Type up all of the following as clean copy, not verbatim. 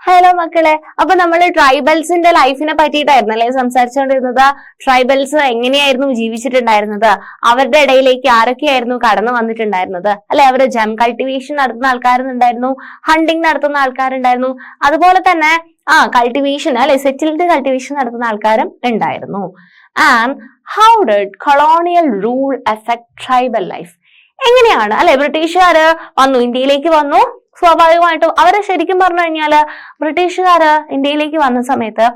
Hello മക്കളെ, അപ്പൊ നമ്മൾ ട്രൈബൽസിന്റെ ലൈഫിനെ പറ്റിയിട്ടായിരുന്നല്ലേ സംസാരിച്ചുകൊണ്ടിരുന്നത്. ട്രൈബൽസ് എങ്ങനെയായിരുന്നു ജീവിച്ചിട്ടുണ്ടായിരുന്നത്, അവരുടെ ഇടയിലേക്ക് ആരൊക്കെയായിരുന്നു കടന്നു വന്നിട്ടുണ്ടായിരുന്നത് അല്ലെ. അവര് ജം കൾട്ടിവേഷൻ നടത്തുന്ന ആൾക്കാരുണ്ടായിരുന്നു, ഹണ്ടിങ് നടത്തുന്ന ആൾക്കാരുണ്ടായിരുന്നു, അതുപോലെ തന്നെ കൾട്ടിവേഷൻ അല്ലെ സെറ്റിൽഡ് കൾട്ടിവേഷൻ നടത്തുന്ന ആൾക്കാരും ഉണ്ടായിരുന്നു. And how did colonial rule affect tribal life? എങ്ങനെയാണ് അല്ലെ ബ്രിട്ടീഷുകാര് വന്നു, ഇന്ത്യയിലേക്ക് വന്നു. സ്വാഭാവികമായിട്ടും അവരെ ശരിക്കും പറഞ്ഞു കഴിഞ്ഞാല് ബ്രിട്ടീഷുകാര് ഇന്ത്യയിലേക്ക് വന്ന സമയത്ത്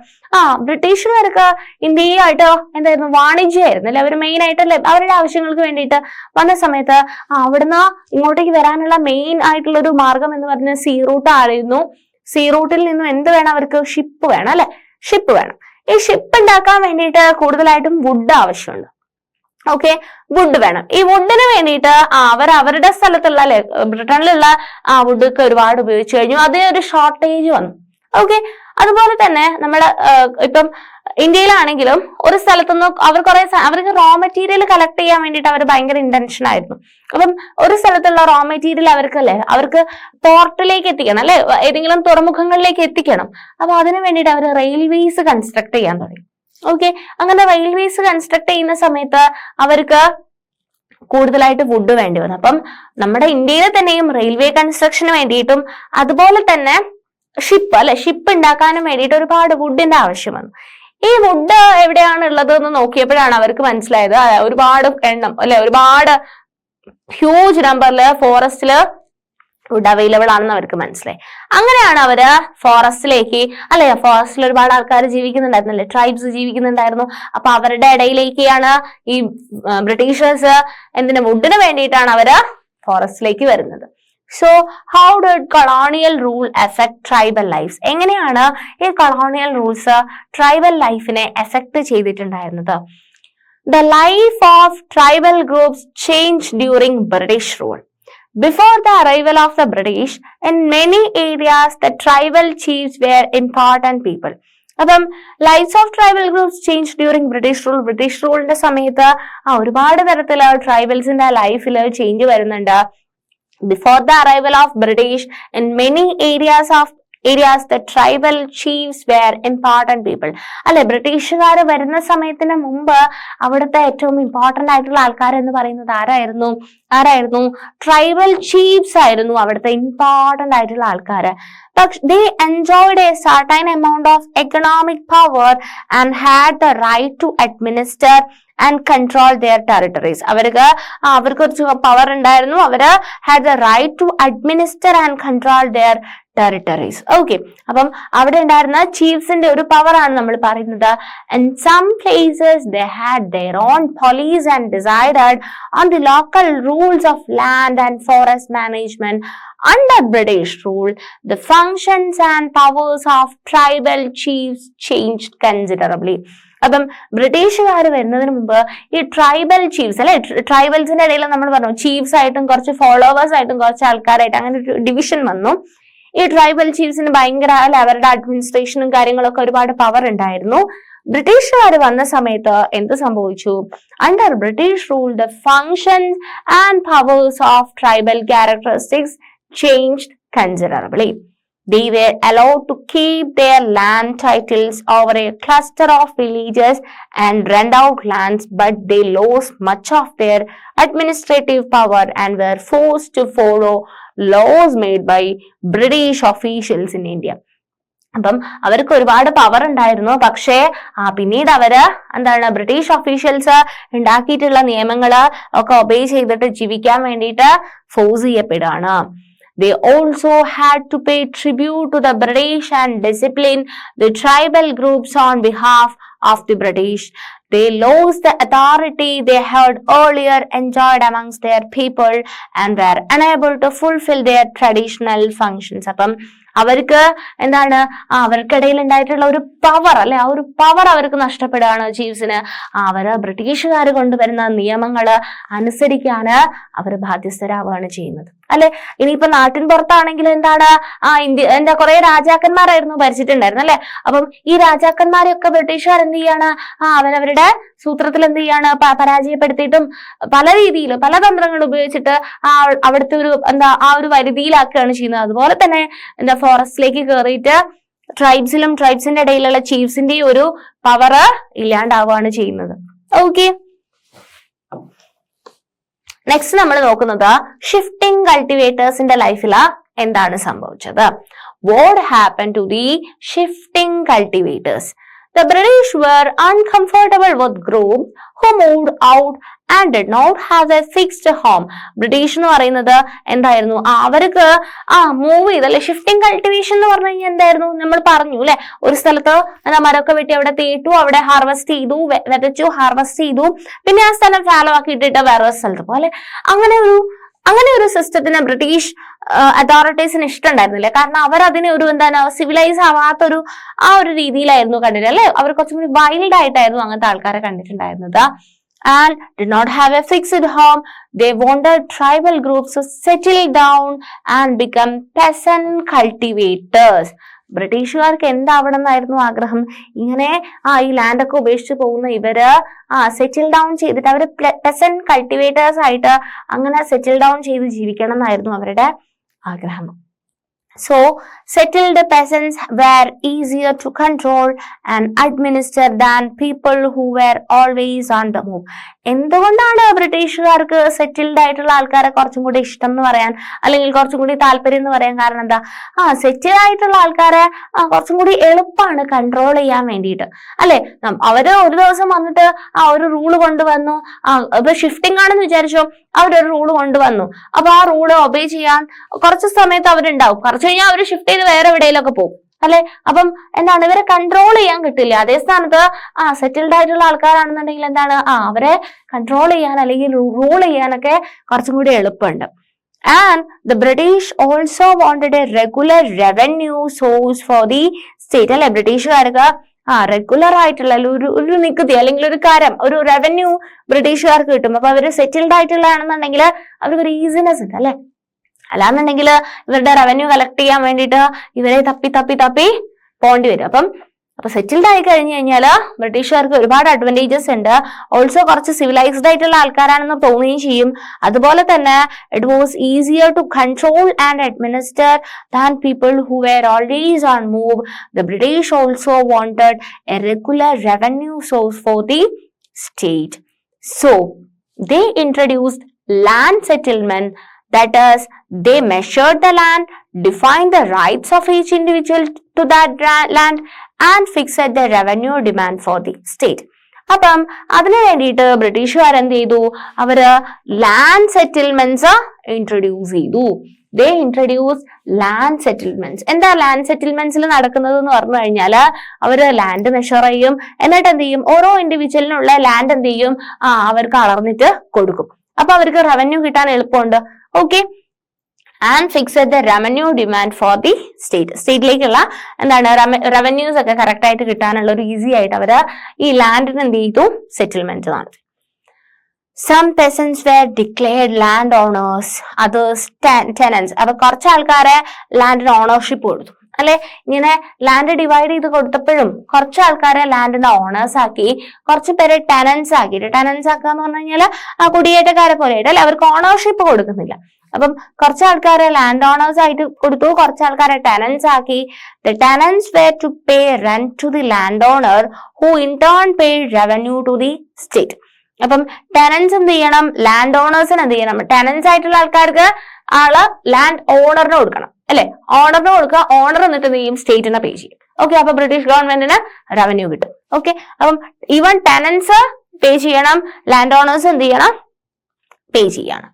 ബ്രിട്ടീഷുകാർക്ക് ഇന്ത്യയായിട്ട് എന്തായിരുന്നു, വാണിജ്യമായിരുന്നു അല്ലെ. അവർ മെയിൻ ആയിട്ടല്ലേ അവരുടെ ആവശ്യങ്ങൾക്ക് വേണ്ടിയിട്ട് വന്ന സമയത്ത് അവിടുന്ന് ഇങ്ങോട്ടേക്ക് വരാനുള്ള മെയിൻ ആയിട്ടുള്ള ഒരു മാർഗം എന്ന് പറഞ്ഞാൽ സീ റൂട്ട് ആയിരുന്നു. സീ റൂട്ടിൽ നിന്നും എന്ത് വേണം അവർക്ക്? ഷിപ്പ് വേണം അല്ലെ, ഷിപ്പ് വേണം. ഈ ഷിപ്പ് ഉണ്ടാക്കാൻ വേണ്ടിയിട്ട് കൂടുതലായിട്ടും വുഡ് ആവശ്യമുണ്ട്. ഓക്കെ, വുഡ് വേണം. ഈ വുഡിന് വേണ്ടിയിട്ട് അവരുടെ സ്ഥലത്തുള്ള അല്ലെ ബ്രിട്ടനിലുള്ള വുഡൊക്കെ ഒരുപാട് ഉപയോഗിച്ചു കഴിഞ്ഞു. അതിനൊരു ഷോർട്ടേജ് വന്നു. ഓക്കെ, അതുപോലെ തന്നെ നമ്മുടെ ഇപ്പം ഇന്ത്യയിലാണെങ്കിലും ഒരു സ്ഥലത്തുനിന്ന് അവർക്ക് റോ മെറ്റീരിയൽ കളക്ട് ചെയ്യാൻ വേണ്ടിയിട്ട് അവർ ഭയങ്കര ഇന്റൻഷൻ ആയിരുന്നു. അപ്പം ഒരു സ്ഥലത്തുള്ള റോ മെറ്റീരിയൽ അവർക്ക് പോർട്ടിലേക്ക് എത്തിക്കണം അല്ലെ, ഏതെങ്കിലും തുറമുഖങ്ങളിലേക്ക് എത്തിക്കണം. അപ്പൊ അതിനു വേണ്ടിയിട്ട് അവർ റെയിൽവേസ് കൺസ്ട്രക്ട് ചെയ്യാൻ തുടങ്ങി. ഓക്കെ, അങ്ങനെ റെയിൽവേസ് കൺസ്ട്രക്ട് ചെയ്യുന്ന സമയത്ത് അവർക്ക് കൂടുതലായിട്ട് വുഡ് വേണ്ടി വന്നു. അപ്പം നമ്മുടെ ഇന്ത്യയിൽ തന്നെയും റെയിൽവേ കൺസ്ട്രക്ഷന് വേണ്ടിയിട്ടും അതുപോലെ തന്നെ ഷിപ്പ് ഉണ്ടാക്കാനും വേണ്ടിയിട്ട് ഒരുപാട് വുഡിന്റെ ആവശ്യം വന്നു. ഈ വുഡ് എവിടെയാണ് ഉള്ളത് എന്ന് നോക്കിയപ്പോഴാണ് അവർക്ക് മനസ്സിലായത് ഒരുപാട് എണ്ണം അല്ലെ, ഒരുപാട് ഹ്യൂജ് നമ്പറില് ഫോറസ്റ്റില് വുഡ് അവൈലബിൾ ആണെന്ന് അവർക്ക് മനസ്സിലായി. അങ്ങനെയാണ് അവര് ഫോറസ്റ്റിലേക്ക് ഫോറസ്റ്റിൽ ഒരുപാട് ആൾക്കാർ ജീവിക്കുന്നുണ്ടായിരുന്നു അല്ലെ, ട്രൈബ്സ് ജീവിക്കുന്നുണ്ടായിരുന്നു. അപ്പൊ അവരുടെ ഇടയിലേക്കാണ് ഈ ബ്രിട്ടീഷേഴ്സ് വുഡിന് വേണ്ടിയിട്ടാണ് അവര് ഫോറസ്റ്റിലേക്ക് വരുന്നത്. So how did colonial rule affect tribal lifes? എങ്ങനെയാണ് ഈ കൊളോണിയൽ റൂൾസ് ട്രൈബൽ ലൈഫിനെ എഫക്ട് ചെയ്തിട്ടുണ്ടായിരുന്നത്? The life of tribal groups changed during British rule. Before the arrival of the British, in many areas the tribal chiefs were important people. അപ്പം lifes of tribal groups change during British rule. British റൂളിന്റെ സമയത്ത് ഒരുപാട് തരത്തില് ട്രൈബൽസിന്റെ ലൈഫിൽ change വരുന്നുണ്ട്. Before the arrival of British, in many areas the tribal chiefs were important people. അല്ലെ, ബ്രിട്ടീഷുകാർ വരുന്ന സമയത്തിന് മുമ്പ് അവിടുത്തെ ഏറ്റവും ഇമ്പോർട്ടന്റ് ആയിട്ടുള്ള ആൾക്കാർ എന്ന് പറയുന്നത് ആരായിരുന്നു? ട്രൈബൽ ചീഫ്സ് ആയിരുന്നു അവിടുത്തെ ഇമ്പോർട്ടന്റ് ആയിട്ടുള്ള ആൾക്കാര്. പക്ഷെ they enjoyed a certain amount of economic power and had the right to administer and control their territories. അവർക്ക് കുറച്ച് പവർ ഉണ്ടായിരുന്നു. അവര് had the right to administer and control their territories. Okay, അപ്പം അവിടെ ഉണ്ടായിരുന്ന ചീഫ്സിന്റെ ഒരു പവർ ആണ് നമ്മൾ പറയുന്നത്. In some places they had their own police and decided on the local rules of land and forest management. Under British rule, the functions and powers of tribal chiefs changed considerably. അപ്പം ബ്രിട്ടീഷുകാർ വരുന്നതിന് മുമ്പ് ഈ tribal chiefs അല്ലെ, ട്രൈബൽസിന്റെ ഇടയിൽ നമ്മൾ പറഞ്ഞു chiefs ആയിട്ടും കുറച്ച് ഫോളോവേഴ്സ് ആയിട്ടും കുറച്ച് ആൾക്കാരായിട്ട് അങ്ങനെ ഒരു ഡിവിഷൻ വന്നു. ഈ ട്രൈബൽ ചീഫ്സിന് ഭയങ്കര അവരുടെ അഡ്മിനിസ്ട്രേഷനും കാര്യങ്ങളൊക്കെ ഒരുപാട് പവർ ഉണ്ടായിരുന്നു. ബ്രിട്ടീഷുകാർ വന്ന സമയത്ത് എന്ത് സംഭവിച്ചു? Under British rule the functions and powers of tribal characteristics changed considerably. They were allowed to keep their land titles over a cluster of villages and rent out lands, but they lost much of their administrative power and were forced to follow laws made by British officials in India. അപ്പം അവർക്ക് ഒരുപാട് power ഉണ്ടായിരുന്നു. പക്ഷേ പിന്നീട് അവര് British officials ഉണ്ടാക്കിയിട്ടുള്ള നിയമങ്ങള് ഒക്കെ ഒബേ ചെയ്തിട്ട് ജീവിക്കാൻ വേണ്ടിയിട്ട് ഫോഴ്സ് ചെയ്യപ്പെടുകയാണ്. They also had to pay tribute to the British and discipline the tribal groups on behalf of the British. They lost the authority they had earlier enjoyed amongst their people and were unable to fulfill their traditional functions. അപ്പം അവർക്ക് അവർക്കിടയിൽ ഉണ്ടായിട്ടുള്ള ഒരു power അല്ലെ, ആ ഒരു power അവർക്ക് നഷ്ടപ്പെടുകയാണ് ചീഫ്സിന്. അവര് ബ്രിട്ടീഷുകാർ കൊണ്ടുവരുന്ന നിയമങ്ങള് അനുസരിക്കാന് അവർ ബാധ്യസ്ഥരാവുകയാണ് ചെയ്യുന്നത് അല്ലെ. ഇനിയിപ്പോ നാട്ടിൻ പുറത്താണെങ്കിൽ ഇന്ത്യ കുറെ രാജാക്കന്മാരായിരുന്നു ഭരിച്ചിട്ടുണ്ടായിരുന്നു അല്ലെ. അപ്പം ഈ രാജാക്കന്മാരെയൊക്കെ ബ്രിട്ടീഷുകാർ എന്ത് ചെയ്യാണ്? അവരവരുടെ സൂത്രത്തിൽ എന്ത് ചെയ്യാണ്? പരാജയപ്പെടുത്തിയിട്ടും പല രീതിയിൽ പല തന്ത്രങ്ങൾ ഉപയോഗിച്ചിട്ട് അവിടുത്തെ ഒരു ഒരു വരുതിയിലാക്കുകയാണ് ചെയ്യുന്നത്. അതുപോലെ തന്നെ ഫോറസ്റ്റിലേക്ക് കയറിയിട്ട് ട്രൈബ്സിലും ട്രൈബ്സിന്റെ ഇടയിലുള്ള ചീഫ്സിന്റെയും ഒരു പവർ ഇല്ലാണ്ടാവുകയാണ് ചെയ്യുന്നത്. ഓക്കെ, നെക്സ്റ്റ് നമ്മൾ നോക്കുന്നത് ഷിഫ്റ്റിംഗ് കൾട്ടിവേറ്റേഴ്സിന്റെ ലൈഫിൽ എന്താണ് സംഭവിച്ചത്. What happen to the shifting cultivators? The British were uncomfortable with groups who moved out and did not have a fixed home. British എന്ന് പറയുന്നത് എന്തായിരുന്നു? അവർക്ക് മൂവ് ചെയ്തല്ലേ, ഷിഫ്റ്റിംഗ് കൾട്ടിവേഷൻ എന്ന് പറഞ്ഞു കഴിഞ്ഞാൽ എന്തായിരുന്നു? നമ്മൾ പറഞ്ഞു അല്ലെ, ഒരു സ്ഥലത്ത് മരമൊക്കെ വെട്ടി അവിടെ തീട്ടു, അവിടെ ഹാർവെസ്റ്റ് ചെയ്തു, വിതച്ചു, ഹാർവെസ്റ്റ് ചെയ്തു, പിന്നെ ആ സ്ഥലം ഫാലോ ആക്കി ഇട്ടിട്ട് വേറെ സ്ഥലത്ത് പോലെ അങ്ങനെ ഒരു സിസ്റ്റത്തിന് ബ്രിട്ടീഷ് അതോറിറ്റീസിന് ഇഷ്ടമുണ്ടായിരുന്നില്ല. കാരണം അവർ അതിനെ ഒരു എന്താണ് സിവിലൈസ് ആവാത്തൊരു ഒരു രീതിയിലായിരുന്നു കണ്ടിട്ട് അല്ലെ. അവർ കുറച്ചും കൂടി വൈൽഡ് ആയിട്ടായിരുന്നു അങ്ങനത്തെ ആൾക്കാരെ കണ്ടിട്ടുണ്ടായിരുന്നത്. And did not have a fixed home. They wanted tribal groups to settle down and become peasant cultivators. ബ്രിട്ടീഷുകാർക്ക് എന്താവണമെന്നായിരുന്നു ആഗ്രഹം? ഇങ്ങനെ ഈ ലാൻഡ് ഒക്കെ ഉപേക്ഷിച്ച് പോകുന്ന ഇവര് സെറ്റിൽ ഡൗൺ ചെയ്തിട്ട് അവര് പെസന്റ് കൾട്ടിവേറ്റേഴ്സ് ആയിട്ട് അങ്ങനെ സെറ്റിൽ ഡൗൺ ചെയ്ത് ജീവിക്കണം എന്നായിരുന്നു അവരുടെ ആഗ്രഹം. So, settled peasants were easier to control and administer than people who were always on the move. എന്തുകൊണ്ടാണ് ബ്രിട്ടീഷുകാർക്ക് സെറ്റിൽഡ് ആയിട്ടുള്ള ആൾക്കാരെ കുറച്ചും കൂടി ഇഷ്ടം എന്ന് പറയാൻ, അല്ലെങ്കിൽ കുറച്ചും കൂടി താല്പര്യം എന്ന് പറയാൻ കാരണം എന്താ? സെറ്റിൽ ആയിട്ടുള്ള ആൾക്കാരെ കുറച്ചും കൂടി എളുപ്പമാണ് കൺട്രോൾ ചെയ്യാൻ വേണ്ടിയിട്ട് അല്ലെ. അവര് ഒരു ദിവസം വന്നിട്ട് ഒരു റൂള് കൊണ്ടുവന്നു, ഇപ്പൊ ഷിഫ്റ്റിംഗ് ആണെന്ന് വിചാരിച്ചോ, അവരൊരു റൂള് കൊണ്ടുവന്നു. അപ്പൊ ആ റൂള് ഒബേ ചെയ്യാൻ കുറച്ച് സമയത്ത് അവരുണ്ടാവും, കുറച്ച് കഴിഞ്ഞാൽ അവര് ഷിഫ്റ്റ് ചെയ്ത് വേറെ എവിടെയെങ്കിലൊക്കെ പോകും അല്ലെ. അപ്പം എന്താണ്, ഇവരെ കൺട്രോൾ ചെയ്യാൻ കിട്ടില്ല. അതേ സ്ഥാനത്ത് സെറ്റിൽഡ് ആയിട്ടുള്ള ആൾക്കാരാണെന്നുണ്ടെങ്കിൽ എന്താണ്, അവരെ കൺട്രോൾ ചെയ്യാൻ അല്ലെങ്കിൽ റൂൾ ചെയ്യാനൊക്കെ കുറച്ചും കൂടി എളുപ്പമുണ്ട്. And the British also wanted a regular revenue source for the state. അല്ലെ, ബ്രിട്ടീഷുകാർക്ക് റെഗുലർ ആയിട്ടുള്ള ഒരു നികുതി അല്ലെങ്കിൽ ഒരു കരം, ഒരു റവന്യൂ ബ്രിട്ടീഷുകാർക്ക് കിട്ടും. അപ്പൊ അവര് സെറ്റിൽഡ് ആയിട്ടുള്ളതാണെന്നുണ്ടെങ്കിൽ അവർക്കൊരു ഈസിനെസ് ഉണ്ട് അല്ലെ. അല്ലാന്നുണ്ടെങ്കിൽ ഇവരുടെ റവന്യൂ കളക്ട് ചെയ്യാൻ വേണ്ടിയിട്ട് ഇവരെ തപ്പി പോണ്ടി വരും. അപ്പൊ സെറ്റിൽഡ് ആയി കഴിഞ്ഞു കഴിഞ്ഞാല് ബ്രിട്ടീഷുകാർക്ക് ഒരുപാട് അഡ്വാൻറ്റേജസ് ഉണ്ട്. ഓൾസോ കുറച്ച് സിവിലൈസ്ഡ് ആയിട്ടുള്ള ആൾക്കാരാണെന്ന് തോന്നുകയും ചെയ്യും. അതുപോലെ തന്നെ it was easier to control and administer than people who were always on move. The British also wanted a regular revenue source for the state. So they introduced land settlement. That is, they measured the land, defined the rights of each individual to that land, and fixed the revenue demand for the state. അപ്പം അതിനു വേണ്ടിയിട്ട് ബ്രിട്ടീഷുകാർ എന്ത് ചെയ്തു? അവര് land settlements introduce ചെയ്തു. They introduced land settlements. എന്താ land സെറ്റിൽമെന്റ്സിൽ നടക്കുന്നത് എന്ന് പറഞ്ഞു കഴിഞ്ഞാല് അവര് ലാൻഡ് മെഷർ ചെയ്യും, എന്നിട്ട് എന്ത് ചെയ്യും, ഓരോ ഇൻഡിവിജ്വലിനുള്ള ലാൻഡ് എന്ത് ചെയ്യും, അവർക്ക് അളർന്നിട്ട് കൊടുക്കും. അപ്പൊ അവർക്ക് റവന്യൂ കിട്ടാൻ എളുപ്പമുണ്ട്. Okay, and fixed the revenue demand for the state. സ്റ്റേറ്റിലേക്കുള്ള എന്താണ് റവന്യൂസ് ഒക്കെ കറക്റ്റ് ആയിട്ട് കിട്ടാനുള്ള ഒരു ഈസി ആയിട്ട് അവര് ഈ ലാൻഡിന് എന്ത് ചെയ്തു, സെറ്റിൽമെന്റ് നടത്തി. Some peasants were declared land owners, others tenants. അപ്പൊ കുറച്ച് ആൾക്കാരെ ലാൻഡിന് ഓണർഷിപ്പ് കൊടുത്തു അല്ലെ. ഇങ്ങനെ ലാൻഡ് ഡിവൈഡ് ചെയ്ത് കൊടുത്തപ്പോഴും കുറച്ച് ആൾക്കാരെ ലാൻഡിന്റെ ഓണേഴ്സ് ആക്കി, കുറച്ച് പേരെ ടെനൻസ് ആക്കിയിട്ട്, ടെനൻസ് ആക്കുക എന്ന് പറഞ്ഞു കഴിഞ്ഞാൽ കുടിയേറ്റക്കാരെ പോലെ ആയിട്ട് അല്ലെ, അവർക്ക് ഓണർഷിപ്പ് കൊടുക്കുന്നില്ല. അപ്പം കുറച്ച് ആൾക്കാരെ ലാൻഡ് ഓണേഴ്സ് ആയിട്ട് കൊടുത്തു, കുറച്ച് ആൾക്കാരെ ടെനൻസ് ആക്കി. The tenants were to pay rent to the landowner, who in turn paid revenue to the state. അപ്പം ടെനൻസ് എന്ത് ചെയ്യണം, ലാൻഡ് ഓണേഴ്സിന് എന്ത് ചെയ്യണം, ടെനൻസ് ആയിട്ടുള്ള ആൾക്കാർക്ക് ലാൻഡ് ഓണറിന് കൊടുക്കണം അല്ലെ. ഓണറിന് കൊടുക്കുക, ഓണർ എന്നിട്ട് എന്ത് ചെയ്യും, സ്റ്റേറ്റിനെ പേ ചെയ്യും. ഓക്കെ, അപ്പൊ ബ്രിട്ടീഷ് ഗവൺമെന്റിന് റവന്യൂ കിട്ടും. ഓക്കെ, അപ്പം ഈവൻ ടെനൻസ് പേ ചെയ്യണം, ലാൻഡ് ഓണേഴ്സ് എന്ത് ചെയ്യണം, പേ ചെയ്യണം.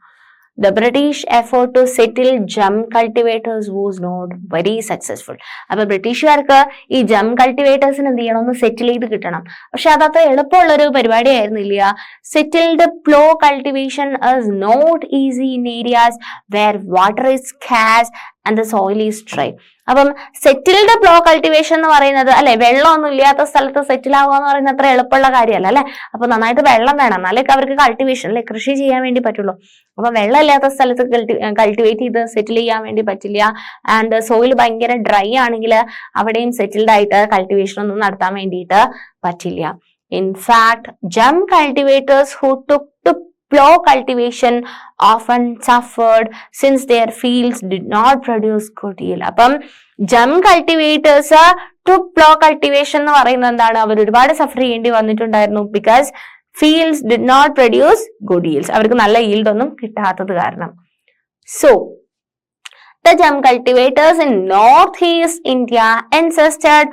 The British effort to settle jam cultivators was not very successful. അപ്പൊ ബ്രിട്ടീഷുകാർക്ക് ഈ ജം കൾട്ടിവേറ്റേഴ്സിന് എന്ത് ചെയ്യണം, ഒന്ന് സെറ്റിൽ ചെയ്ത് കിട്ടണം. പക്ഷെ അതത്ര എളുപ്പമുള്ളൊരു പരിപാടി ആയിരുന്നില്ല. Settled plough cultivation is not easy in areas where water is scarce and the soil is dry. അപ്പം സെറ്റിൽഡ് പ്ലോ കൾട്ടിവേഷൻ എന്ന് പറയുന്നത് അല്ലെ, വെള്ളമൊന്നും ഇല്ലാത്ത സ്ഥലത്ത് സെറ്റിൽ ആവുക എന്ന് പറയുന്നത് അത്ര എളുപ്പമുള്ള കാര്യമല്ല അല്ലെ. അപ്പൊ നന്നായിട്ട് വെള്ളം വേണം, എന്നാലേ അവർക്ക് കൾട്ടിവേഷൻ അല്ലെ, കൃഷി ചെയ്യാൻ വേണ്ടി പറ്റുള്ളൂ. അപ്പൊ വെള്ളം ഇല്ലാത്ത സ്ഥലത്ത് കൾട്ടിവേറ്റ് ചെയ്ത് സെറ്റിൽ ചെയ്യാൻ വേണ്ടി പറ്റില്ല. ആൻഡ് സോയിൽ ഭയങ്കര ഡ്രൈ ആണെങ്കിൽ അവിടെയും സെറ്റിൽഡ് ആയിട്ട് കൾട്ടിവേഷൻ ഒന്നും നടത്താൻ വേണ്ടിയിട്ട് പറ്റില്ല. In fact, jam cultivators who took to plough cultivation often suffered since their fields did not produce good yield. അപ്പം ജം കൾട്ടിവേറ്റേഴ്സ് ടു പ്ലോ കൾട്ടിവേഷൻ എന്ന് പറയുന്നത് എന്താണ്? അവർ ഒരുപാട് സഫർ ചെയ്യേണ്ടി വന്നിട്ടുണ്ടായിരുന്നു. Because fields did not produce good yields. അവർക്ക് നല്ല yield ഒന്നും കിട്ടാത്തത് കാരണം. സോ the jam cultivators in northeast India insisted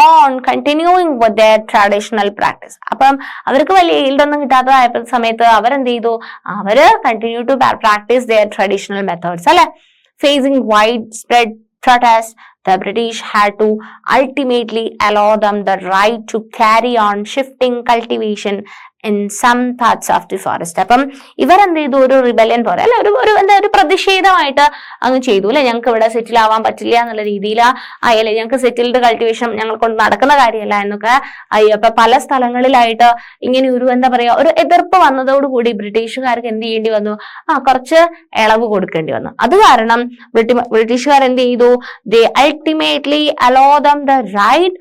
on continuing with their traditional practice. അപ്പം അവർക്ക് വലിയ yield ഒന്നും കിട്ടാത്തതായ സമയത്ത് അവരെന്ത് ചെയ്തു? അവര് continue to practice their traditional methods അല്ലെ. Facing widespread protests, the British had to ultimately allow them the right to carry on shifting cultivation in some parts of the forest. അപ്പം ഇവരെന്ത് ചെയ്തു? ഒരു റിബല്യൻ പോലെ അല്ലെ, ഒരു പ്രതിഷേധമായിട്ട് അങ്ങ് ചെയ്തു അല്ലെ. ഞങ്ങൾക്ക് ഇവിടെ സെറ്റിൽ ആവാൻ പറ്റില്ല എന്നുള്ള രീതിയിൽ ആയല്ലേ, ഞങ്ങൾക്ക് സെറ്റിൽഡ് കൾട്ടിവേഷൻ ഞങ്ങൾ കൊണ്ട് നടക്കുന്ന കാര്യമല്ല എന്നൊക്കെ അപ്പൊ പല സ്ഥലങ്ങളിലായിട്ട് ഇങ്ങനെ ഒരു എന്താ പറയാ ഒരു എതിർപ്പ് വന്നതോടുകൂടി ബ്രിട്ടീഷുകാർക്ക് എന്ത് ചെയ്യേണ്ടി വന്നു? കുറച്ച് ഇളവ് കൊടുക്കേണ്ടി വന്നു. അത് കാരണം ബ്രിട്ടീഷുകാർ എന്ത് ചെയ്തു? they ultimately allow them the right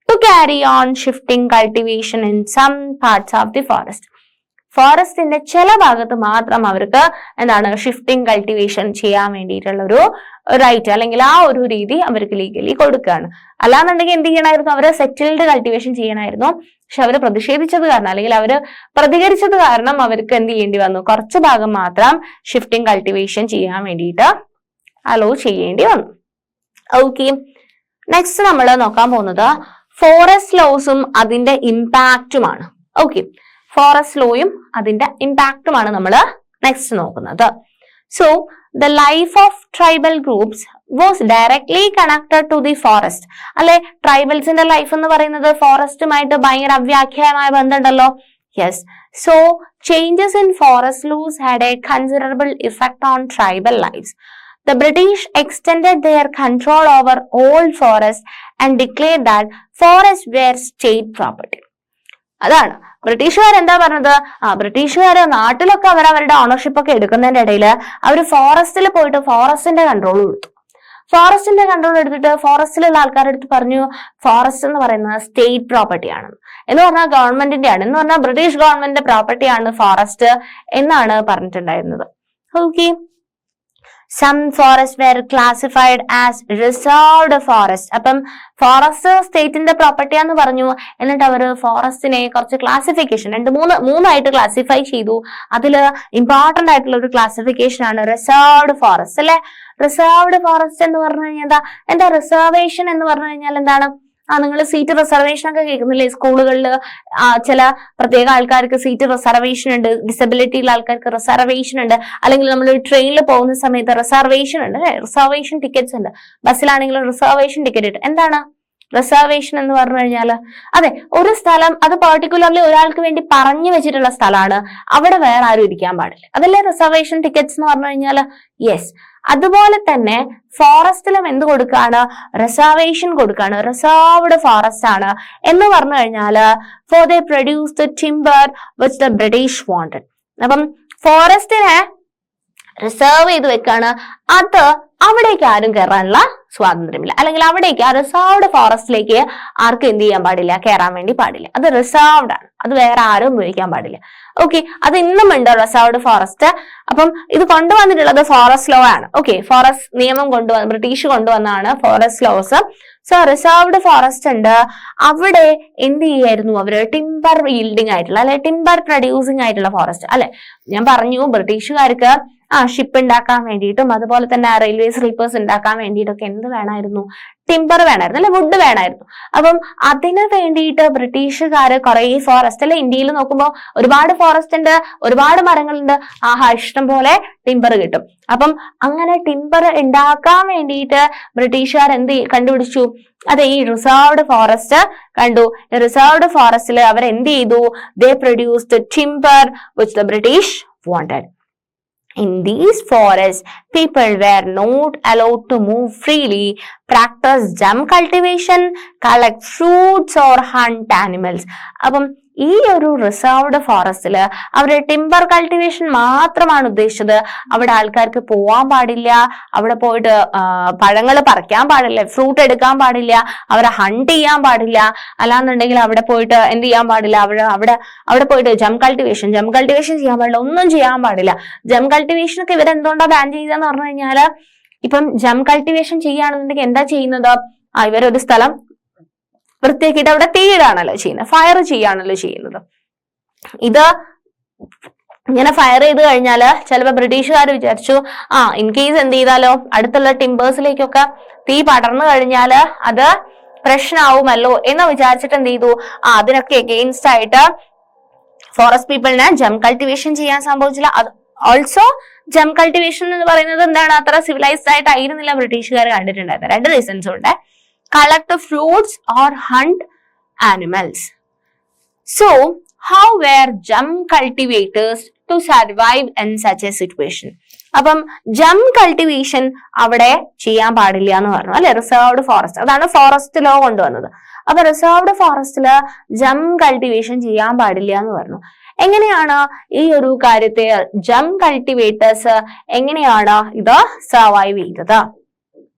to carry on shifting cultivation in some parts of the forest. ഫോറസ്റ്റിന്റെ ചില ഭാഗത്ത് മാത്രം അവർക്ക് എന്താണ് ഷിഫ്റ്റിംഗ് കൾട്ടിവേഷൻ ചെയ്യാൻ വേണ്ടിയിട്ടുള്ള ഒരു റൈറ്റ് അല്ലെങ്കിൽ ആ ഒരു രീതി അവർക്ക് ലീഗലി കൊടുക്കുകയാണ്. അല്ലാന്നുണ്ടെങ്കിൽ എന്ത് ചെയ്യണമായിരുന്നു? അവര് സെറ്റിൽഡ് കൾട്ടിവേഷൻ ചെയ്യണമായിരുന്നു. പക്ഷെ അവര് പ്രതിഷേധിച്ചത് കാരണം അല്ലെങ്കിൽ അവര് പ്രതികരിച്ചത് കാരണം അവർക്ക് എന്ത് ചെയ്യേണ്ടി വന്നു? കുറച്ച് ഭാഗം മാത്രം ഷിഫ്റ്റിംഗ് കൾട്ടിവേഷൻ ചെയ്യാൻ വേണ്ടിയിട്ട് അലോ ചെയ്യേണ്ടി വന്നു. ഓക്കെ, നെക്സ്റ്റ് നമ്മൾ നോക്കാൻ പോകുന്നത് ഫോറസ്റ്റ് ലോസും അതിന്റെ ഇമ്പാക്റ്റുമാണ്. ഓക്കെ, ഫോറസ്റ്റ് ലോയും അതിന്റെ ഇമ്പാക്റ്റുമാണ് നമ്മൾ നെക്സ്റ്റ് നോക്കുന്നത്. So the life of tribal groups was directly connected to the forest അല്ലെ. ട്രൈബൽസിന്റെ ലൈഫ് എന്ന് പറയുന്നത് ഫോറസ്റ്റുമായിട്ട് ഭയങ്കര അവ്യാഖ്യാനമായ ബന്ധമുണ്ടല്ലോ. Yes, so changes in forest laws had a considerable effect on tribal lifes. The British extended their control over all forests and declared that forests were state property. അതാണ് ബ്രിട്ടീഷുകാർ എന്താ പറഞ്ഞത്? ബ്രിട്ടീഷുകാര് നാട്ടിലൊക്കെ അവരുടെ ഓണർഷിപ്പ് ഒക്കെ എടുക്കുന്നതിന്റെ ഇടയിൽ അവർ ഫോറസ്റ്റിൽ പോയിട്ട് ഫോറസ്റ്റിന്റെ കൺട്രോൾ കൊടുത്തു. ഫോറസ്റ്റിന്റെ കൺട്രോൾ എടുത്തിട്ട് ഫോറസ്റ്റിലുള്ള ആൾക്കാരുടെ അടുത്ത് പറഞ്ഞു ഫോറസ്റ്റ് എന്ന് പറയുന്നത് സ്റ്റേറ്റ് പ്രോപ്പർട്ടി ആണ് എന്ന് പറഞ്ഞാൽ ഗവൺമെന്റിന്റെ ആണ് എന്ന് പറഞ്ഞാൽ ബ്രിട്ടീഷ് ഗവൺമെന്റിന്റെ പ്രോപ്പർട്ടിയാണ് ഫോറസ്റ്റ് എന്നാണ് പറഞ്ഞിട്ടുണ്ടായിരുന്നത്. Okay, some forests were classified as reserved forest. അപ്പം ഫോറസ്റ്റ് സ്റ്റേറ്റിന്റെ പ്രോപ്പർട്ടി ആണെന്ന് പറഞ്ഞു. എന്നിട്ട് അവർ ഫോറസ്റ്റിനെ കുറച്ച് ക്ലാസിഫിക്കേഷൻ മൂന്നായിട്ട് ക്ലാസിഫൈ ചെയ്തു. അതില് ഇമ്പോർട്ടന്റ് ആയിട്ടുള്ള ഒരു ക്ലാസിഫിക്കേഷൻ ആണ് റിസർവ്ഡ് ഫോറസ്റ്റ് അല്ലെ. റിസർവ്ഡ് ഫോറസ്റ്റ് എന്ന് പറഞ്ഞു കഴിഞ്ഞാൽ എന്താ റിസർവേഷൻ എന്ന് പറഞ്ഞു കഴിഞ്ഞാൽ എന്താണ്? നിങ്ങൾ സീറ്റ് റിസർവേഷൻ ഒക്കെ കേൾക്കുന്നില്ലേ സ്കൂളുകളിൽ? ചില പ്രത്യേക ആൾക്കാർക്ക് സീറ്റ് റിസർവേഷൻ ഉണ്ട്, ഡിസബിലിറ്റി ഉള്ള ആൾക്കാർക്ക് റിസർവേഷൻ ഉണ്ട്, അല്ലെങ്കിൽ നമ്മൾ ട്രെയിനിൽ പോകുന്ന സമയത്ത് റിസർവേഷൻ ഉണ്ട് അല്ലെ. റിസർവേഷൻ ടിക്കറ്റ്സ് ഉണ്ട്. ബസ്സിലാണെങ്കിലും റിസർവേഷൻ ടിക്കറ്റ് ഉണ്ട്. എന്താണ് റിസർവേഷൻ എന്ന് പറഞ്ഞു കഴിഞ്ഞാൽ? അതെ, ഒരു സ്ഥലം അത് പെർട്ടിക്കുലർലി ഒരാൾക്ക് വേണ്ടി പറഞ്ഞു വെച്ചിട്ടുള്ള സ്ഥലമാണ്, അവിടെ വേറെ ആരും ഇരിക്കാൻ പാടില്ല. അതല്ലേ റിസർവേഷൻ ടിക്കറ്റ്സ് എന്ന് പറഞ്ഞു കഴിഞ്ഞാൽ? യെസ്, അതുപോലെ തന്നെ ഫോറസ്റ്റിലും എന്ത് കൊടുക്കാണ്? റിസർവേഷൻ കൊടുക്കാണ്. റിസർവ്ഡ് ഫോറസ്റ്റ് ആണ് എന്ന് പറഞ്ഞു കഴിഞ്ഞാല് for they produced timber which the British wanted. അപ്പം ഫോറസ്റ്റിനെ റിസർവ് ചെയ്ത് വെക്കാണ്. അത് അവിടേക്ക് ആരും കയറാനുള്ള സ്വാതന്ത്ര്യമില്ല, അല്ലെങ്കിൽ അവിടേക്ക് ആ റിസർവ്ഡ് ഫോറസ്റ്റിലേക്ക് ആർക്കും എന്ത് ചെയ്യാൻ പാടില്ല? കയറാൻ വേണ്ടി പാടില്ല. അത് റിസർവ്ഡ് ആണ്, അത് വേറെ ആരും ഉപയോഗിക്കാൻ പാടില്ല. ഓക്കെ, അത് ഇന്നും ഉണ്ട് റിസർവ്ഡ് ഫോറസ്റ്റ്. അപ്പം ഇത് കൊണ്ടുവന്നിട്ടുള്ളത് ഫോറസ്റ്റ് ലോ ആണ്. ഓക്കെ, ഫോറസ്റ്റ് നിയമം ബ്രിട്ടീഷ് കൊണ്ടുവന്നാണ് forest laws. So reserved forest ഉണ്ട്. അവിടെ എന്ത് ചെയ്യായിരുന്നു അവര്? ടിംബർ ഈൽഡിങ് ആയിട്ടുള്ള അല്ലെ ടിംബർ പ്രൊഡ്യൂസിങ് ആയിട്ടുള്ള ഫോറസ്റ്റ് അല്ലെ. ഞാൻ പറഞ്ഞു ബ്രിട്ടീഷുകാർക്ക് ഷിപ്പ് ഉണ്ടാക്കാൻ വേണ്ടിയിട്ടും അതുപോലെ തന്നെ റെയിൽവേ സ്ലീപ്പേഴ്സ് ഉണ്ടാക്കാൻ വേണ്ടിയിട്ടൊക്കെ എന്ത് വേണമായിരുന്നു? ടിംബർ വേണമായിരുന്നു അല്ലെ, വുഡ് വേണമായിരുന്നു. അപ്പം അതിന് വേണ്ടിയിട്ട് ബ്രിട്ടീഷുകാര് കുറെ ഫോറസ്റ്റ് അല്ലെ, ഇന്ത്യയിൽ നോക്കുമ്പോൾ ഒരുപാട് ഫോറസ്റ്റ് ഉണ്ട്, ഒരുപാട് മരങ്ങളുണ്ട്. ഇഷ്ടം പോലെ ടിംബർ കിട്ടും. അപ്പം അങ്ങനെ ടിംബർ ഉണ്ടാക്കാൻ വേണ്ടിയിട്ട് ബ്രിട്ടീഷുകാർ എന്ത് കണ്ടുപിടിച്ചു? അതെ, ഈ റിസർവ്ഡ് ഫോറസ്റ്റ് കണ്ടു. റിസർവ്ഡ് ഫോറസ്റ്റിൽ അവർ എന്ത് ചെയ്തു? They produced timber which the British wanted. In these forests, people were not allowed to move freely. practice gem cultivation, collect fruits or hunt animals. അപ്പം ഈ ഒരു റിസർവ്ഡ് ഫോറസ്റ്റില് അവര് ടിമ്പർ കൾട്ടിവേഷൻ മാത്രമാണ് ഉദ്ദേശിച്ചത്. അവിടെ ആൾക്കാർക്ക് പോവാൻ പാടില്ല, അവിടെ പോയിട്ട് പഴങ്ങൾ പറിക്കാൻ പാടില്ല, ഫ്രൂട്ട് എടുക്കാൻ പാടില്ല, അവരെ ഹണ്ട് ചെയ്യാൻ പാടില്ല, അല്ലാന്നുണ്ടെങ്കിൽ അവിടെ പോയിട്ട് എന്ത് ചെയ്യാൻ പാടില്ല, അവിടെ പോയിട്ട് ജം കൾട്ടിവേഷൻ ചെയ്യാൻ പാടില്ല, ഒന്നും ചെയ്യാൻ പാടില്ല. ജം കൾട്ടിവേഷൻ ഒക്കെ ഇവരെന്തുകൊണ്ടാ ബാൻ ചെയ്തതെന്ന് പറഞ്ഞു കഴിഞ്ഞാല്, ഇപ്പം ജം കൾട്ടിവേഷൻ ചെയ്യുകയാണെന്നുണ്ടെങ്കിൽ എന്താ ചെയ്യുന്നത്, ഇവരൊരു സ്ഥലം വൃത്തിയാക്കിയിട്ട് അവിടെ തീയിടാണല്ലോ ചെയ്യുന്നത്, ഫയർ ചെയ്യാണല്ലോ ചെയ്യുന്നത്. ഇത് ഇങ്ങനെ ഫയർ ചെയ്ത് കഴിഞ്ഞാല് ചിലപ്പോ ബ്രിട്ടീഷുകാർ വിചാരിച്ചു ഇൻ കേസ് എന്ത് ചെയ്താലോ അടുത്തുള്ള ടിമ്പേഴ്സിലേക്കൊക്കെ തീ പടർന്നു കഴിഞ്ഞാല് അത് പ്രശ്നമാവുമല്ലോ എന്ന് വിചാരിച്ചിട്ട് എന്ത് ചെയ്തു, അതിനൊക്കെ എഗെയിൻസ്റ്റ് ആയിട്ട് ഫോറസ്റ്റ് പീപ്പിളിനെ ജം കൾട്ടിവേഷൻ ചെയ്യാൻ സംഭവിച്ചില്ല. അത് ഓൾസോ ജം കൾട്ടിവേഷൻ എന്ന് പറയുന്നത് എന്താണ്, അത്ര സിവിലൈസ്ഡ് ആയിട്ടായിരുന്നില്ല ബ്രിട്ടീഷുകാർ കണ്ടിട്ടുണ്ടായിരുന്നത്. 2 റീസൺസും ഉണ്ട്. Collect fruits or hunt animals. So, how were gem cultivators to survive in such a situation? അപ്പം ജം കൾട്ടിവേഷൻ അവിടെ ചെയ്യാൻ പാടില്ല എന്ന് പറഞ്ഞു അല്ലെ, റിസർവ്ഡ് ഫോറസ്റ്റ്, അതാണ് ഫോറസ്റ്റ് ലോ കൊണ്ടുവന്നത്. അപ്പൊ റിസർവ്ഡ് ഫോറസ്റ്റില് ജം കൾട്ടിവേഷൻ ചെയ്യാൻ പാടില്ല എന്ന് പറഞ്ഞു. എങ്ങനെയാണ് ഈ ഒരു കാര്യത്തെ ജം കൾട്ടിവേറ്റേഴ്സ് എങ്ങനെയാണ് ഇത് സർവൈവ് ചെയ്തത്?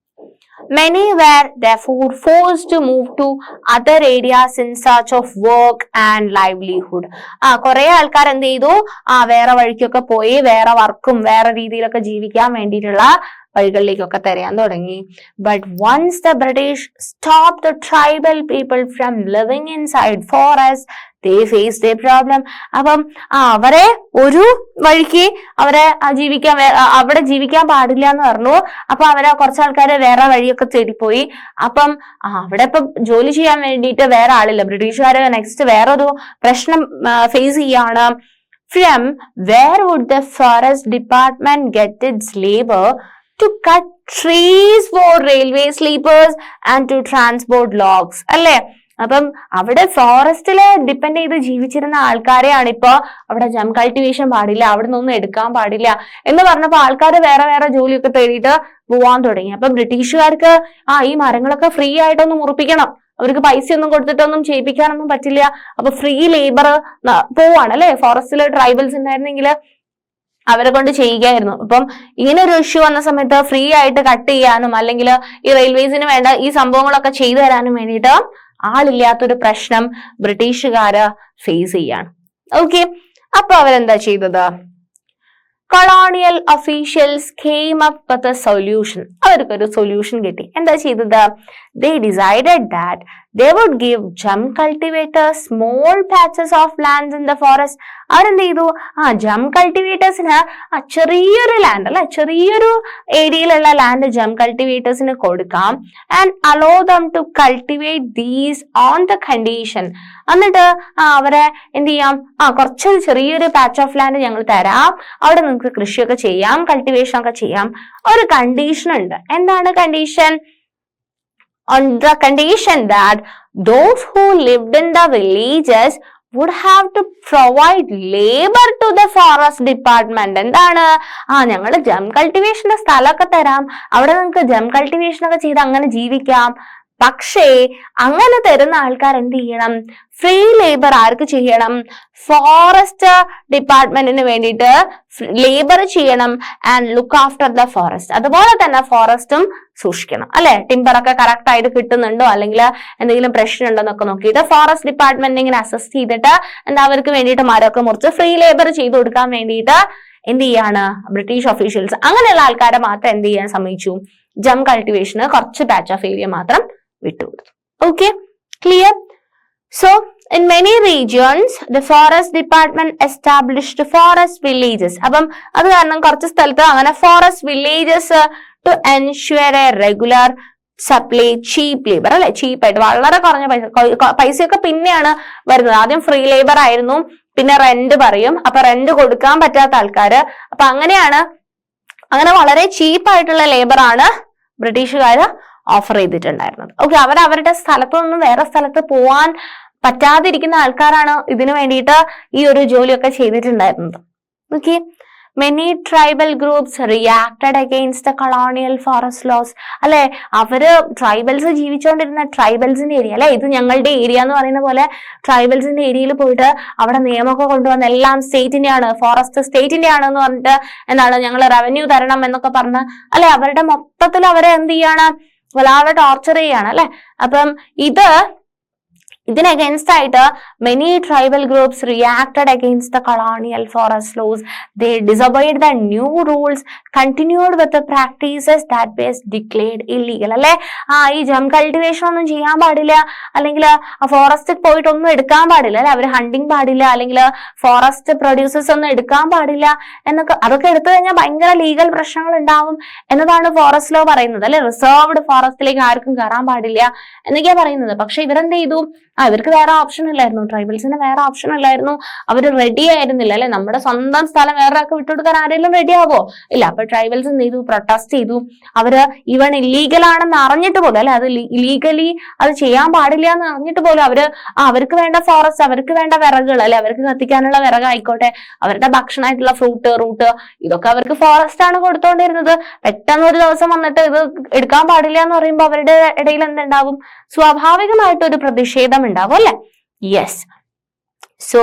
Many were therefore forced to move to other areas in search of work and livelihood. കുറെ ആൾക്കാർ എന്ത് ചെയ്തു, വേറെ വഴിക്കൊക്കെ പോയി വേറെ വർക്കും വേറെ രീതിയിലൊക്കെ ജീവിക്കാൻ വേണ്ടിയിട്ടുള്ള വഴികളിലേക്കൊക്കെ തിരയാൻ തുടങ്ങി. But once the British stopped the tribal people from living inside forests, they faced a problem. അപ്പം അവരെ ഒരു വഴിക്ക് അവരെ അവിടെ ജീവിക്കാൻ പാടില്ല എന്ന് പറഞ്ഞു. അപ്പൊ അവരെ കുറച്ച് ആൾക്കാരെ വേറെ വഴിയൊക്കെ തേടിപ്പോയി. അപ്പം അവിടെ ഇപ്പൊ ജോലി ചെയ്യാൻ വേണ്ടിയിട്ട് വേറെ ആളില്ല. ബ്രിട്ടീഷുകാര് നെക്സ്റ്റ് വേറൊരു പ്രശ്നം ഫേസ് ചെയ്യാണ്. From where would the forest department get its labor to cut trees for railway sleepers and to transport logs? അല്ലേ, അപ്പം അവിടെ ഫോറസ്റ്റില് ഡിപ്പെൻഡ് ചെയ്ത് ജീവിച്ചിരുന്ന ആൾക്കാരെയാണ് ഇപ്പൊ അവിടെ ജം കൾട്ടിവേഷൻ പാടില്ല, അവിടെ നിന്നൊന്നും എടുക്കാൻ പാടില്ല എന്ന് പറഞ്ഞപ്പോ ആൾക്കാർ വേറെ വേറെ ജോലിയൊക്കെ തേടിയിട്ട് പോവാൻ തുടങ്ങി. അപ്പൊ ബ്രിട്ടീഷുകാർക്ക് ഈ മരങ്ങളൊക്കെ ഫ്രീ ആയിട്ടൊന്നും മുറിപ്പിക്കണം, അവർക്ക് പൈസ ഒന്നും കൊടുത്തിട്ടൊന്നും ചെയ്യിപ്പിക്കാനൊന്നും പറ്റില്ല. അപ്പൊ ഫ്രീ ലേബർ പോവാണ് അല്ലെ, ഫോറസ്റ്റില് ട്രൈബൽസ് ഉണ്ടായിരുന്നെങ്കിൽ അവരെ കൊണ്ട് ചെയ്യുകയായിരുന്നു. അപ്പം ഇങ്ങനെ ഒരു ഇഷ്യൂ വന്ന സമയത്ത് ഫ്രീ ആയിട്ട് കട്ട് ചെയ്യാനും അല്ലെങ്കിൽ ഈ റെയിൽവേസിന് വേണ്ട ഈ സംഭവങ്ങളൊക്കെ ചെയ്തു തരാനും വേണ്ടിയിട്ട് ആളില്ലാത്തൊരു പ്രശ്നം ബ്രിട്ടീഷുകാര് ഫേസ് ചെയ്യാണ്. ഓക്കെ, അപ്പൊ അവരെന്താ ചെയ്തത്? Colonial officials came up with a solution. അവർക്കൊരു സൊല്യൂഷൻ കിട്ടി. എന്താ ചെയ്തത്? They decided that they would give gem cultivators small patches of lands in the forest. അവരെന്ത് ചെയ്തു? ജം കൾട്ടിവേറ്റേഴ്സിന് ചെറിയൊരു ലാൻഡ് അല്ലെ, ചെറിയൊരു ഏരിയയിലുള്ള ലാൻഡ് ജം കൾട്ടിവേറ്റേഴ്സിന് കൊടുക്കാം. And allow them to cultivate these on the condition. എന്നിട്ട് അവരെ എന്ത് ചെയ്യാം, കുറച്ചൊരു ചെറിയൊരു പാച്ച് ഓഫ് ലാൻഡ് ഞങ്ങൾ തരാം, അവിടെ നിങ്ങൾക്ക് കൃഷിയൊക്കെ ചെയ്യാം, കൾട്ടിവേഷൻ ഒക്കെ ചെയ്യാം. ഒരു കണ്ടീഷൻ ഉണ്ട്. എന്താണ് condition? On the condition that those who lived in the villages would have to provide labor to the forest department. എന്താണ്? ഞങ്ങൾ ജം കൾട്ടിവേഷന്റെ സ്ഥലമൊക്കെ തരാം, അവിടെ നിങ്ങൾക്ക് ജം കൾട്ടിവേഷൻ ഒക്കെ ചെയ്ത് അങ്ങനെ ജീവിക്കാം. പക്ഷേ അങ്ങനെ തരുന്ന ആൾക്കാർ എന്ത് ചെയ്യണം? ഫ്രീ ലേബർ ആർക്ക് ചെയ്യണം? ഫോറസ്റ്റ് ഡിപ്പാർട്ട്മെന്റിന് വേണ്ടിയിട്ട് ലേബർ ചെയ്യണം. And look after the forest. അതുപോലെ തന്നെ ഫോറസ്റ്റും സൂക്ഷിക്കണം അല്ലെ, ടിമ്പറൊക്കെ കറക്റ്റ് ആയിട്ട് കിട്ടുന്നുണ്ടോ അല്ലെങ്കിൽ എന്തെങ്കിലും പ്രശ്നം ഉണ്ടോ എന്നൊക്കെ നോക്കിയിട്ട് ഫോറസ്റ്റ് ഡിപ്പാർട്ട്മെന്റ് ഇങ്ങനെ അസസ് ചെയ്തിട്ട് എന്താ അവർക്ക് വേണ്ടിയിട്ട് മരമൊക്കെ മുറിച്ച് ഫ്രീ ലേബർ ചെയ്ത് കൊടുക്കാൻ വേണ്ടിയിട്ട് എന്ത് ചെയ്യാണ് ബ്രിട്ടീഷ് ഒഫീഷ്യൽസ്. അങ്ങനെയുള്ള ആൾക്കാരെ മാത്രം എന്ത് ചെയ്യാൻ സമ്മതിച്ചു? ജം കൾട്ടിവേഷന് കുറച്ച് പാച്ച് ഓഫ് ഏരിയ മാത്രം വിട്ടുകൊടുത്തു. Okay, clear? So, in many regions, the forest department established forest villages. അപ്പം അത് കാരണം കുറച്ച് സ്ഥലത്ത് അങ്ങനെ forest villages to ensure a regular supply cheap labor അല്ലെ, ചീപ്പായിട്ട് വളരെ കുറഞ്ഞ പൈസയൊക്കെ പിന്നെയാണ് വരുന്നത്. ആദ്യം ഫ്രീ ലേബർ ആയിരുന്നു, പിന്നെ റെന്റ് പറയും. അപ്പൊ റെന്റ് കൊടുക്കാൻ പറ്റാത്ത ആൾക്കാര്, അപ്പൊ അങ്ങനെ വളരെ ചീപ്പായിട്ടുള്ള ലേബർ ആണ് ബ്രിട്ടീഷുകാര് ഓഫർ ചെയ്തിട്ടുണ്ടായിരുന്നത്. ഓക്കെ, അവരുടെ സ്ഥലത്തു നിന്നും വേറെ സ്ഥലത്ത് പോവാൻ പറ്റാതിരിക്കുന്ന ആൾക്കാരാണ് ഇതിനു വേണ്ടിയിട്ട് ഈ ഒരു ജോലിയൊക്കെ ചെയ്തിട്ടുണ്ടായിരുന്നത്. Okay, many tribal groups reacted against the colonial forest laws. അല്ലെ, അവര് ട്രൈബൽസ് ജീവിച്ചുകൊണ്ടിരുന്ന ട്രൈബൽസിന്റെ ഏരിയ അല്ലെ, ഇത് ഞങ്ങളുടെ ഏരിയ എന്ന് പറയുന്ന പോലെ ട്രൈബൽസിന്റെ ഏരിയയിൽ പോയിട്ട് അവിടെ നിയമമൊക്കെ കൊണ്ടുവന്ന എല്ലാം സ്റ്റേറ്റിന്റെ ആണ്, ഫോറസ്റ്റ് സ്റ്റേറ്റിന്റെ ആണ് എന്ന് പറഞ്ഞിട്ട് എന്താണ് ഞങ്ങൾ റവന്യൂ തരണം എന്നൊക്കെ പറഞ്ഞ് അല്ലെ, അവരുടെ മൊത്തത്തിൽ അവരെ എന്ത് ചെയ്യാണ്, വല്ലാതെ ടോർച്ചർ ചെയ്യാണ് അല്ലെ. അപ്പം ഇതിന് അഗേൻസ്റ്റ് ആയിട്ട് many tribal groups reacted against the colonial forest laws. They disobeyed the new rules, continued with the practices that were declared illegal. അല്ലെ, ഈ ജം കൾട്ടിവേഷൻ ഒന്നും ചെയ്യാൻ പാടില്ല, അല്ലെങ്കിൽ ഫോറസ്റ്റിൽ പോയിട്ട് ഒന്നും എടുക്കാൻ പാടില്ല അല്ലെ, അവര് ഹണ്ടിങ് പാടില്ല, അല്ലെങ്കിൽ ഫോറസ്റ്റ് പ്രൊഡ്യൂസേഴ്സ് ഒന്നും എടുക്കാൻ പാടില്ല എന്നൊക്കെ, അതൊക്കെ എടുത്തു കഴിഞ്ഞാൽ ഭയങ്കര ലീഗൽ പ്രശ്നങ്ങൾ ഉണ്ടാവും എന്നതാണ് ഫോറസ്റ്റ് ലോ പറയുന്നത് അല്ലെ. റിസർവ്ഡ് ഫോറസ്റ്റിലേക്ക് ആർക്കും കയറാൻ പാടില്ല എന്നൊക്കെയാ പറയുന്നത്. പക്ഷെ ഇവരെന്ത് ചെയ്തു, ഇവർക്ക് വേറെ ഓപ്ഷൻ ഇല്ലായിരുന്നു, ട്രൈബൽസിന് വേറെ ഓപ്ഷൻ ഇല്ലായിരുന്നു, അവര് റെഡി ആയിരുന്നില്ല അല്ലെ. നമ്മുടെ സ്വന്തം സ്ഥലം വേറെ ആൾക്ക് വിട്ടുകൊടുക്കാൻ ആരെങ്കിലും റെഡി ആവോ? ഇല്ല. അപ്പൊ ട്രൈബൽസ് എന്ത് ചെയ്തു, പ്രൊട്ടസ്റ്റ് ചെയ്തു. അവര് ഈവൻ ഇല്ലീഗൽ ആണെന്ന് അറിഞ്ഞിട്ട് പോലും അല്ലെ, അത് ഇല്ലീഗലി അത് ചെയ്യാൻ പാടില്ല എന്ന് അറിഞ്ഞിട്ട് പോലും അവർക്ക് വേണ്ട ഫോറസ്റ്റ്, അവർക്ക് വേണ്ട വിറകുകൾ അല്ലെ, അവർക്ക് കത്തിക്കാനുള്ള വിറക് ആയിക്കോട്ടെ, അവരുടെ ഭക്ഷണമായിട്ടുള്ള ഫ്രൂട്ട്, റൂട്ട്, ഇതൊക്കെ അവർക്ക് ഫോറസ്റ്റ് ആണ് കൊടുത്തോണ്ടിരുന്നത്. പെട്ടെന്ന് ഒരു ദിവസം വന്നിട്ട് ഇത് എടുക്കാൻ പാടില്ല എന്ന് പറയുമ്പോൾ അവരുടെ ഇടയിൽ എന്തുണ്ടാവും, സ്വാഭാവികമായിട്ട് ഒരു പ്രതിഷേധം ഉണ്ടാവും അല്ലെ. Yes, so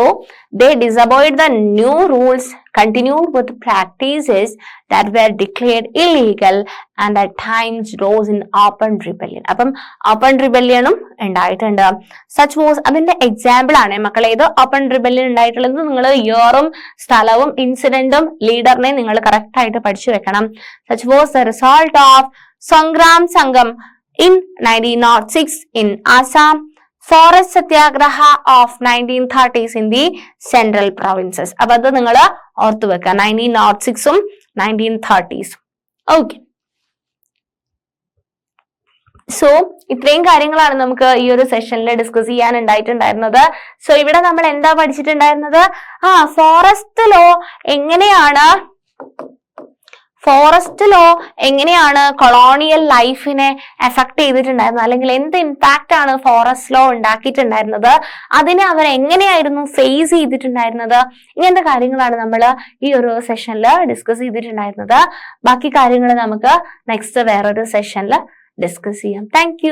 they disobeyed the new rules, continued with practices that were declared illegal, and at times rose in open rebellion. അപ്പം ഓപ്പൺ റിബല്യണും ഉണ്ടായിട്ടുണ്ട്. സച്ച് വാസ് അതിന്റെ എക്സാമ്പിൾ ആണ് മക്കളെ ഇത് ഓപ്പൺ റിബല്യൻ ഉണ്ടായിട്ടുള്ളത്. നിങ്ങൾ ഇയറും സ്ഥലവും ഇൻസിഡന്റും ലീഡറിനെ നിങ്ങൾ കറക്റ്റ് ആയിട്ട് പഠിച്ചു വെക്കണം. Such was the result of Sangram സംഘം in 1906 in Assam, forest Satyagraha of 1930s in the central provinces. അപ്പൊ അത് നിങ്ങൾ ഓർത്തു വെക്കുക, 1906ഉം 1930s. ഓക്കെ, സോ ഇത്രയും കാര്യങ്ങളാണ് നമുക്ക് ഈ ഒരു സെഷനിൽ ഡിസ്കസ് ചെയ്യാൻ ഉണ്ടായിട്ടുണ്ടായിരുന്നത്. സോ ഇവിടെ നമ്മൾ എന്താ പഠിച്ചിട്ടുണ്ടായിരുന്നത്, ഫോറസ്റ്റ് ലോ എങ്ങനെയാണ് കൊളോണിയൽ ലൈഫിനെ എഫക്ട് ചെയ്തിട്ടുണ്ടായിരുന്നത്, അല്ലെങ്കിൽ എന്ത് ഇമ്പാക്റ്റ് ആണ് ഫോറസ്റ്റ് ലോ ഉണ്ടാക്കിയിട്ടുണ്ടായിരുന്നത്, അതിനെ അവർ എങ്ങനെയായിരുന്നു ഫേസ് ചെയ്തിട്ടുണ്ടായിരുന്നത്, ഇങ്ങനത്തെ കാര്യങ്ങളാണ് നമ്മൾ ഈ ഒരു സെഷനിൽ ഡിസ്കസ് ചെയ്തിട്ടുണ്ടായിരുന്നത്. ബാക്കി കാര്യങ്ങൾ നമുക്ക് നെക്സ്റ്റ് വേറൊരു സെഷനിൽ ഡിസ്കസ് ചെയ്യാം. താങ്ക്